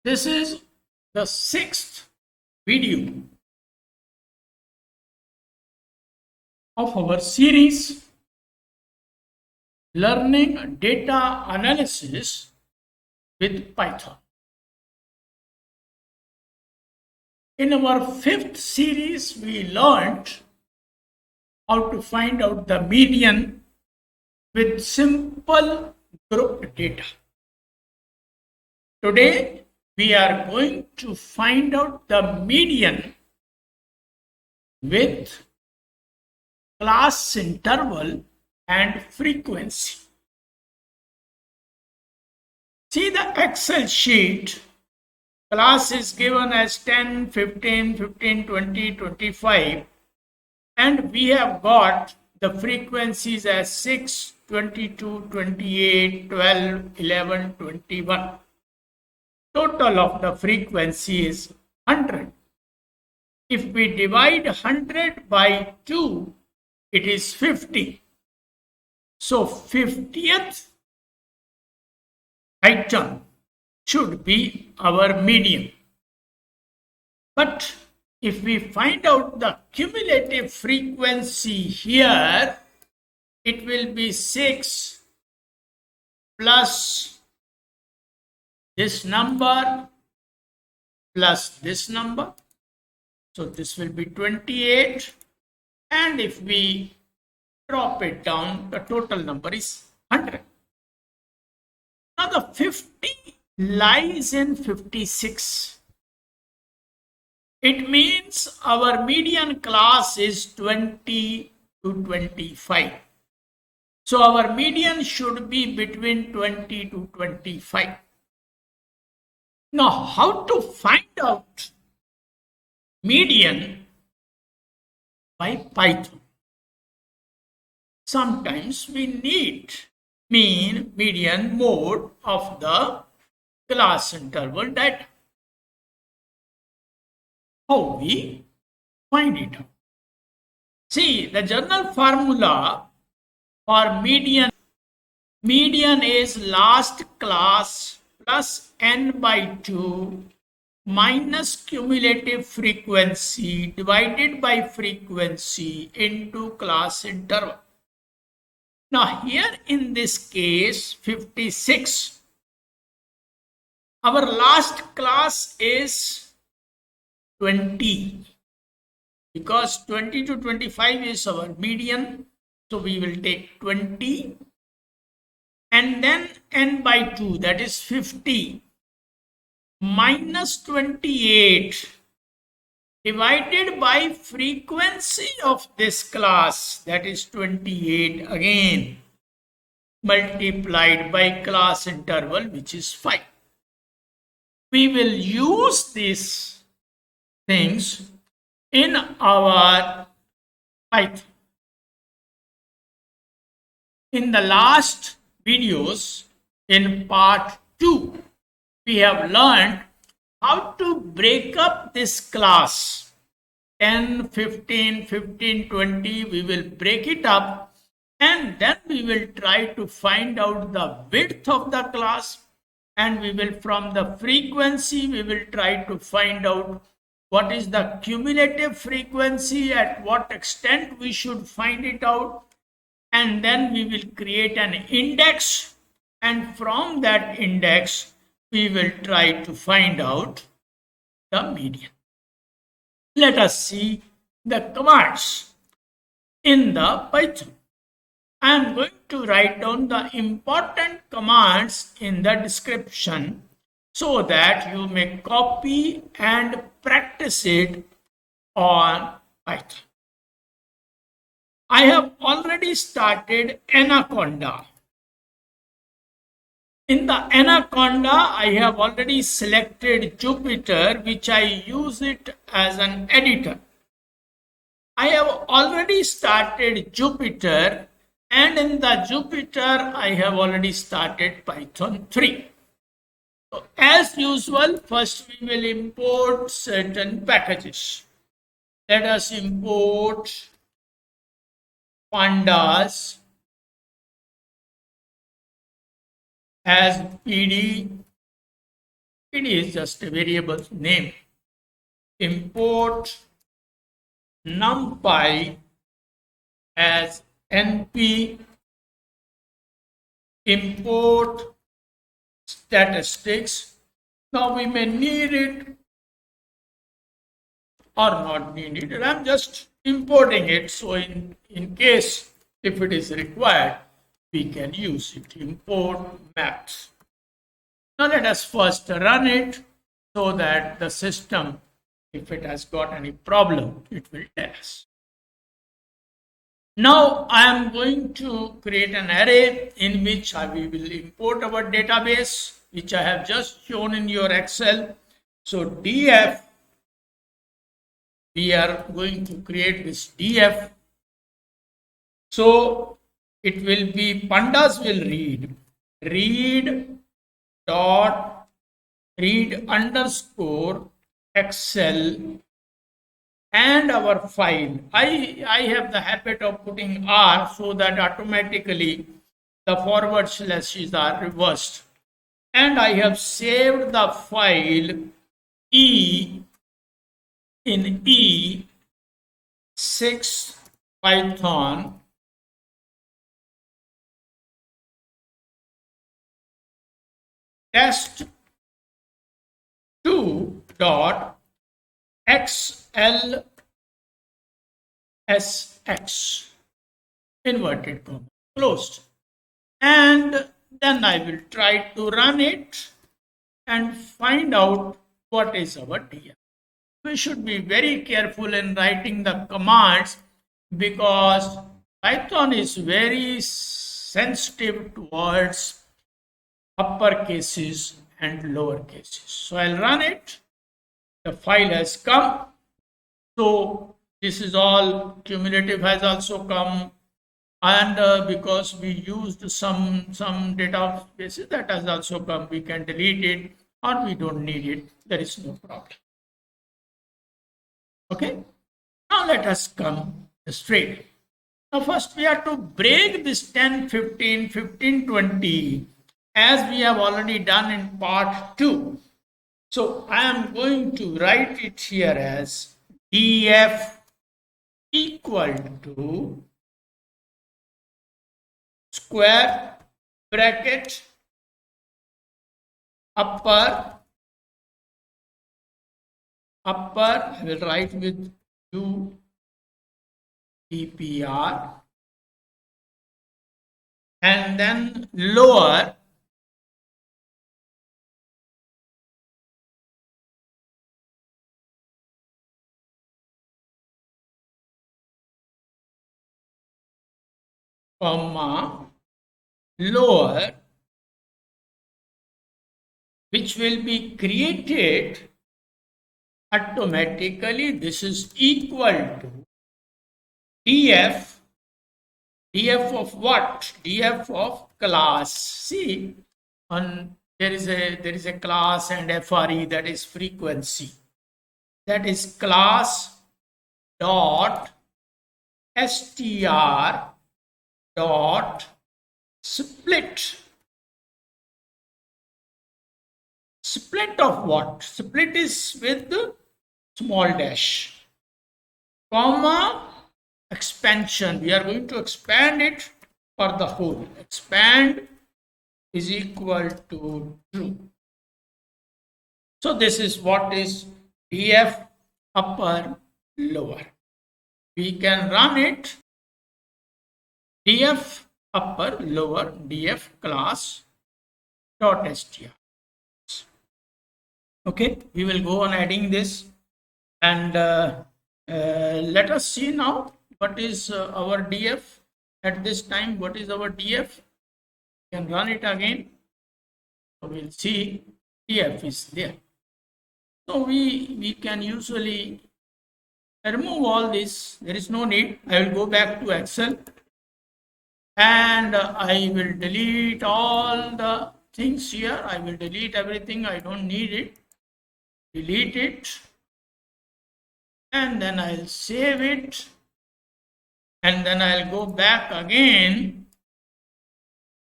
This is the sixth video of our series Learning Data Analysis with Python. In our fifth series, we learned how to find out the median with simple grouped data. Today, we are going to find out the median with class interval and frequency. See the Excel sheet. Class is given as 10, 15, 15, 20, 25, and we have got the frequencies as 6, 22, 28, 12, 11, 21. Total of the frequency is 100. If we divide 100 by 2, it is 50. So 50th item should be our median. But if we find out the cumulative frequency here, it will be 6 plus this number plus this number. So this will be 28. And if we drop it down, the total number is 100. Now the 50 lies in 56. It means our median class is 20 to 25. So our median should be between 20 to 25. Now, how to find out median by Python? Sometimes we need mean, median, mode of the class interval data. How we find it out? See, the general formula for median is last class plus n by 2 minus cumulative frequency divided by frequency into class interval. Now here in this case 56, our last class is 20 because 20 to 25 is our median. So we will take 20 and then n by 2, that is 50 minus 28 divided by frequency of this class, that is 28 again, multiplied by class interval, which is 5. We will use these things in our Python. In the last videos, in part 2, we have learned how to break up this class 10, 15, 15, 20. We will break it up and then we will try to find out the width of the class, and we will, from the frequency, we will try to find out what is the cumulative frequency, at what extent we should find it out, and then we will create an index, and from that index we will try to find out the median. Let us see the commands in the Python. I am going to write down the important commands in the description so that you may copy and practice it on Python. I have already started Anaconda. In the Anaconda, I have already selected Jupyter, which I use it as an editor. I have already started Jupyter, and in the Jupyter, I have already started Python 3. So, as usual, first we will import certain packages. Let us import pandas as pd It is just a variable name. Import numpy as np, import statistics. Now we may need it or not need it. I'm just importing it. So in case if it is required, we can use it. Import maps. Now let us first run it so that the system, if it has got any problem, it will tell us. Now I am going to create an array in which we will import our database, which I have just shown in your Excel. So df, we are going to create this df. So it will be pandas will read dot read underscore Excel and our file. I have the habit of putting R so that automatically the forward slashes are reversed. And I have saved the file E in E6 Python test2.xlsx inverted comma closed, and then I will try to run it and find out what is our df. We should be very careful in writing the commands because Python is very sensitive towards upper cases and lower cases. So I'll run it. The file has come. So this is all. Cumulative has also come, and because we used some databases, that has also come. We can delete it or we don't need it. There is no problem. Okay. Now let us come straight. Now first we have to break this 10, 15, 15, 20 as we have already done in part 2. So I am going to write it here as df equal to square bracket upper, I will write with U PPR, and then lower comma lower, which will be created automatically. This is equal to df of what? Df of class. See, there is a class and FRE, that is frequency. That is class dot str dot split. Split of what? Split is with the small dash, comma expansion. We are going to expand it for the whole. Expand is equal to true. So this is what is df upper lower. We can run it. Df upper lower df class dot str. Okay, we will go on adding this, and let us see now what is our df at this time. What is our df? We can run it again. So we'll see df is there. So we can usually remove all this. There is no need. I will go back to Excel and I will delete all the things here. I will delete everything. I don't need it. Delete it, and then I'll save it, and then I'll go back again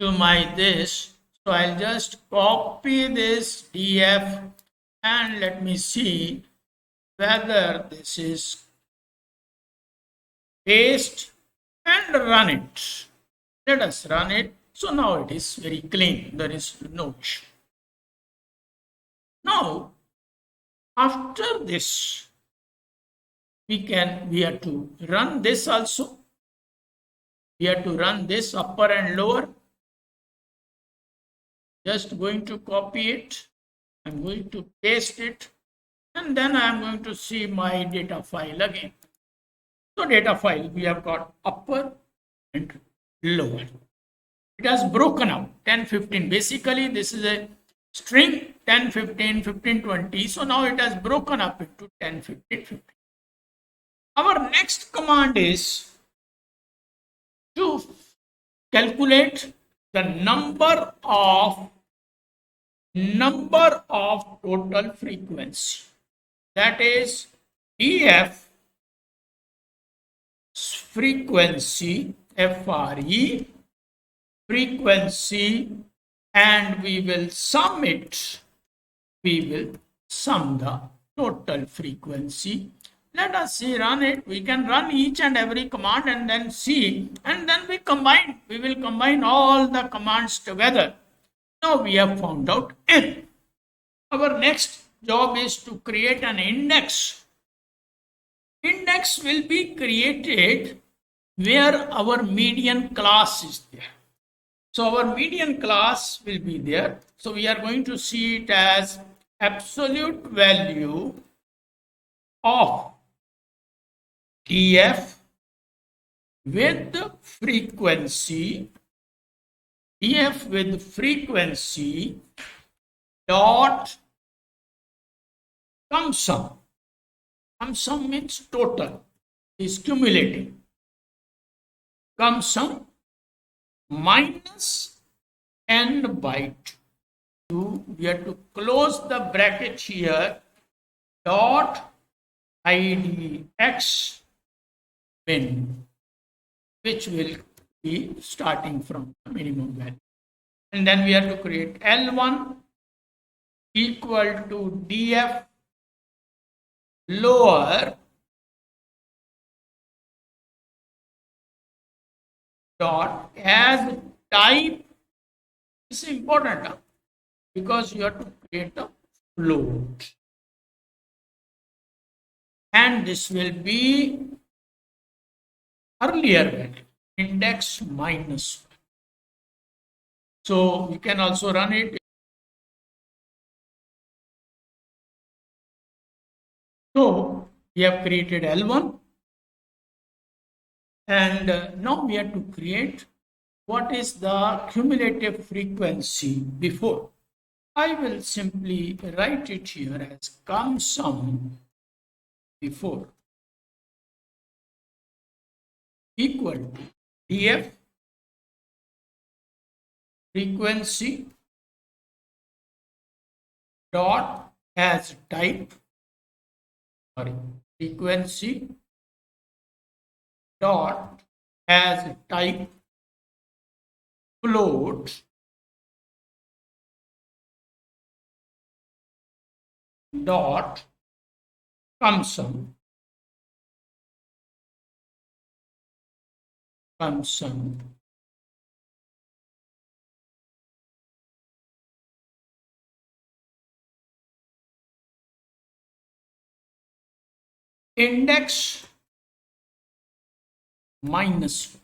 to my this. So I'll just copy this df and let me see whether this is paste and run it. Let us run it. So now it is very clean. There is no issue. Now, after this, we have to run this also. We have to run this upper and lower. Just going to copy it. I'm going to paste it. And then I'm going to see my data file again. So data file, we have got upper and lower. It has broken up 10, 15. Basically, this is a string 10, 15, 15, 20. So now it has broken up into 10, 15, 15. Our next command is to calculate the number of total frequency. That is df frequency, FRE frequency, and we will sum it. We will sum the total frequency. Let us see, run it. We can run each and every command and then see, and then we will combine all the commands together. Now we have found out n. Our next job is to create an index. Index will be created where our median class is there. So our median class will be there. So we are going to see it as absolute value of df with frequency, df with frequency dot cumsum. Cumsum means total, is cumulative. Cumsum minus n by 2. We have to close the bracket here. Dot idxmin, which will be starting from the minimum value. And then we have to create L1 equal to df lower dot as type. This is important because you have to create a float. And this will be earlier value, index minus 1. So we can also run it. So we have created L1, and now we have to create what is the cumulative frequency before. I will simply write it here as cumsum before equal to df frequency dot as type, frequency dot as type float dot cumsum index minus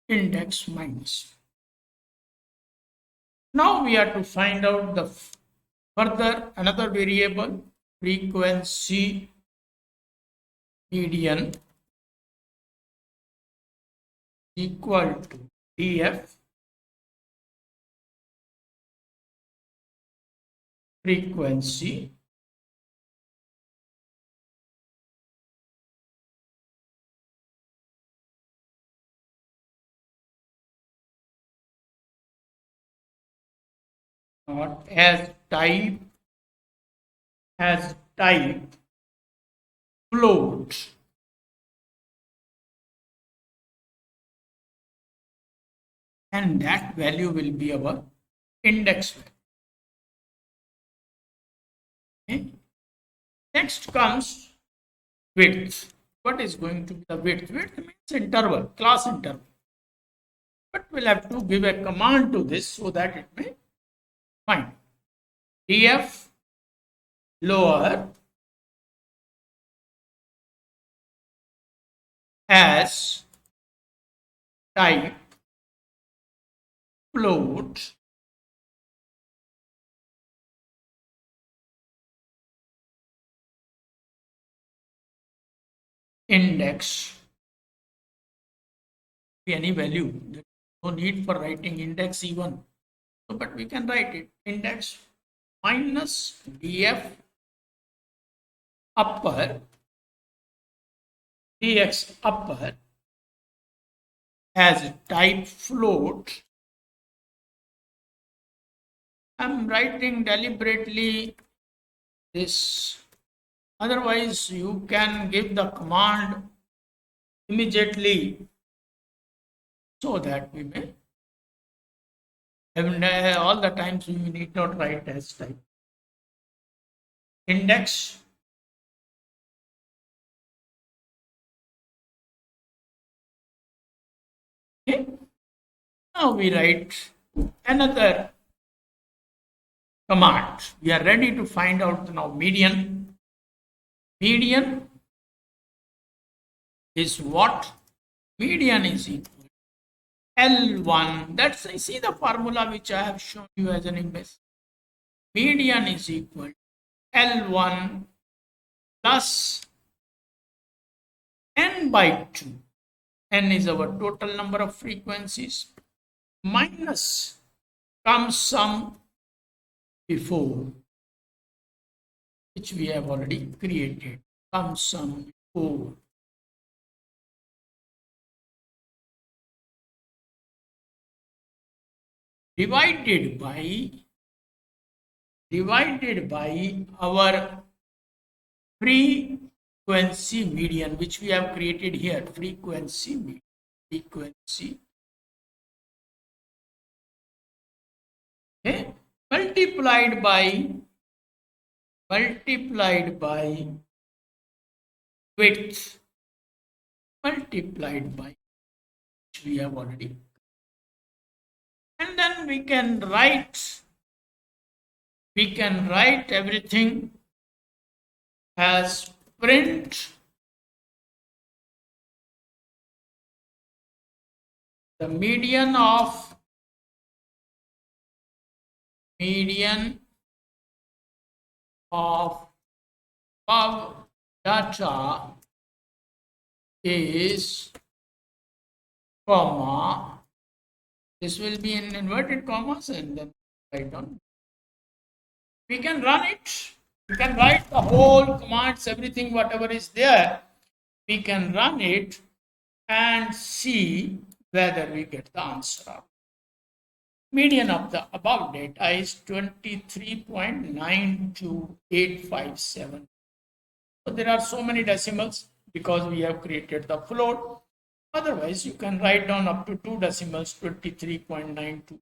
index minus. Now we have to find out the further another variable, frequency median equal to df frequency dot as type float and that value will be our index value. Okay. Next comes width. What is going to be the width? Width means interval, class interval. But we'll have to give a command to this so that it may find. df lower as type float index any value. There is no need for writing index even. So, but we can write it index minus df upper dx upper as type float. I'm writing deliberately this, otherwise you can give the command immediately so that we may have all the times we need not write as type. Index okay. Now we write another command. We are ready to find out now median. Median is what? Median is equal L1. That's, I see the formula which I have shown you as an image. Median is equal L1 plus n by 2. N is our total number of frequencies minus cumsum before, which we have already created. Cumsum before divided by our frequency median, which we have created here. Frequency median. Frequency. Okay. Multiplied by width, multiplied by, which we have already. And then we can write everything as print the median of above data is comma. This will be in inverted commas and then write down. We can run it. We can write the whole commands, everything, whatever is there. We can run it and see whether we get the answer out. Median of the above data is 23.92857. So there are so many decimals because we have created the float. Otherwise, you can write down up to 2 decimals, 23.92.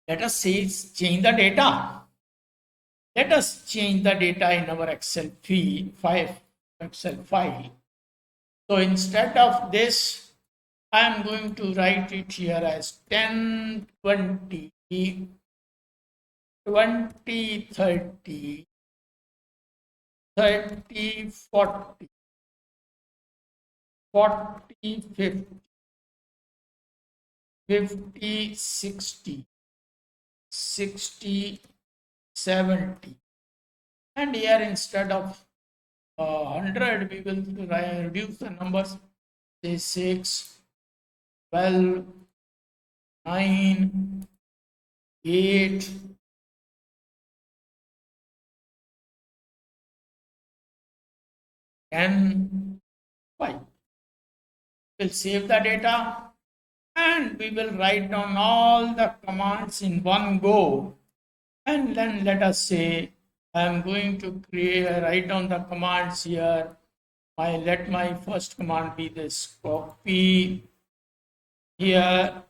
Let us change the data. Let us change the data in our Excel file. So instead of this, I am going to write it here as 10, 20, 20, 30, 30, 40, 40, 50, 50, 60, 60, 70. And here instead of 100, we will reduce the numbers. Say 6, 12, 9, 8, 10, 5. We'll save the data and we will write down all the commands in one go. And then let us say I am going to write down the commands here. Let my first command be this: copy Here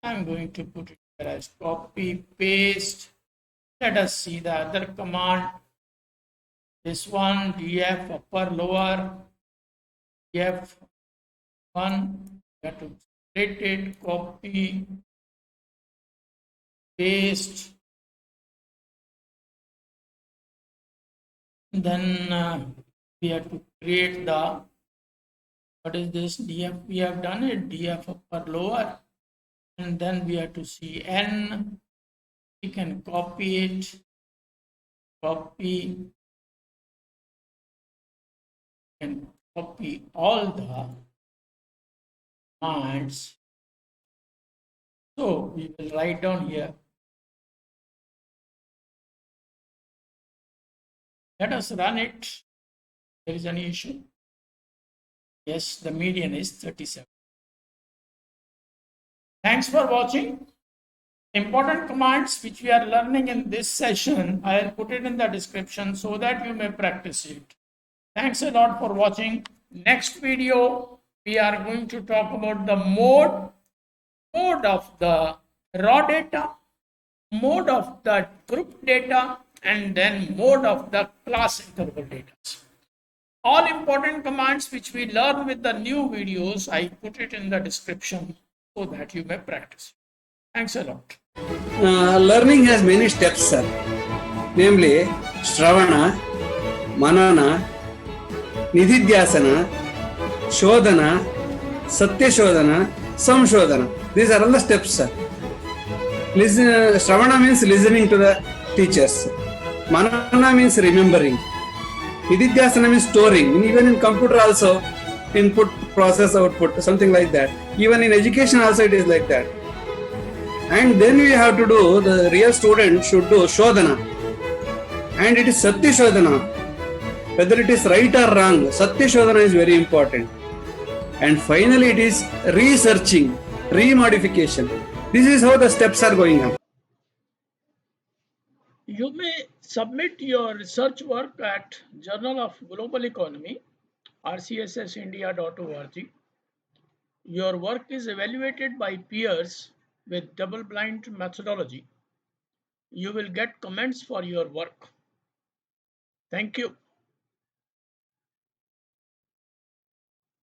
I'm going to put it here as copy paste. Let us see the other command. This one, df upper lower, df1, you have to split it, copy, paste. Then we have to create the, what is this, df, we have done it, df upper lower, and then we have to see n, we can copy it, copy, and copy all the commands. So we will write down here. Let us run it. There is any issue? Yes, the median is 37. Thanks for watching. Important commands which we are learning in this session, I will put it in the description so that you may practice it. Thanks a lot for watching. Next video, we are going to talk about the mode of the raw data, mode of the group data, and then mode of the class interval data. All important commands which we learn with the new videos, I put it in the description so that you may practice. Thanks a lot. Learning has many steps, sir. Namely, Shravana, Manana, Nididhyasana, Shodhana, Satya Shodhana, Samshodhana. These are all the steps, sir. Shravana means listening to the teachers. Manana means remembering. Nididhyasana means storing. Even in computer also, input, process, output, something like that. Even in education also it is like that. And then we have to do, the real student should do Shodhana. And it is Satya Shodhana. Whether it is right or wrong, Satya Shodhana is very important. And finally it is researching, remodification. This is how the steps are going on. You may submit your research work at Journal of Global Economy, rcssindia.org. Your work is evaluated by peers with double-blind methodology. You will get comments for your work. Thank you.